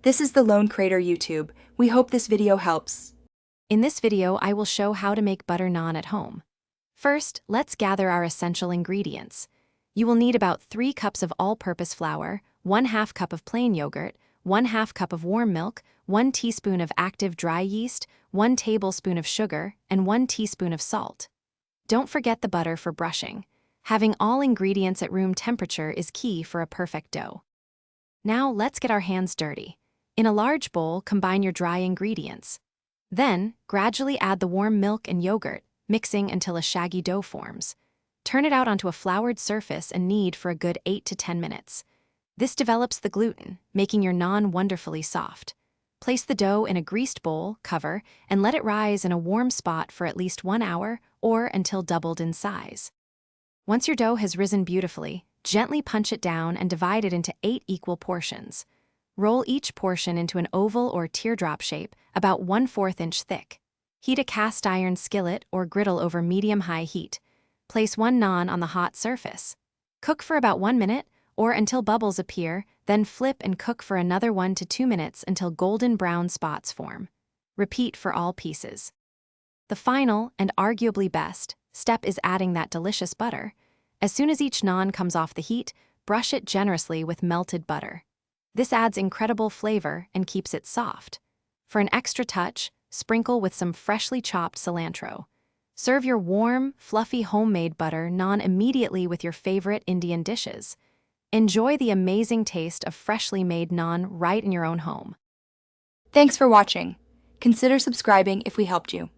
This is the Lone Crater YouTube. We hope this video helps. In this video, I will show how to make butter naan at home. First, let's gather our essential ingredients. You will need about 3 cups of all-purpose flour, 1/2 cup of plain yogurt, 1/2 cup of warm milk, 1 teaspoon of active dry yeast, 1 tablespoon of sugar, and 1 teaspoon of salt. Don't forget the butter for brushing. Having all ingredients at room temperature is key for a perfect dough. Now let's get our hands dirty. In a large bowl, combine your dry ingredients. Then, gradually add the warm milk and yogurt, mixing until a shaggy dough forms. Turn it out onto a floured surface and knead for a good 8 to 10 minutes. This develops the gluten, making your naan wonderfully soft. Place the dough in a greased bowl, cover, and let it rise in a warm spot for at least 1 hour or until doubled in size. Once your dough has risen beautifully, gently punch it down and divide it into 8 equal portions. Roll each portion into an oval or teardrop shape, about 1/4 inch thick. Heat a cast iron skillet or griddle over medium-high heat. Place 1 naan on the hot surface. Cook for about 1 minute or until bubbles appear, then flip and cook for another 1 to 2 minutes until golden brown spots form. Repeat for all pieces. The final, and arguably best, step is adding that delicious butter. As soon as each naan comes off the heat, brush it generously with melted butter. This adds incredible flavor and keeps it soft. For an extra touch, sprinkle with some freshly chopped cilantro. Serve your warm, fluffy homemade butter naan immediately with your favorite Indian dishes. Enjoy the amazing taste of freshly made naan right in your own home. Thanks for watching. Consider subscribing if we helped you.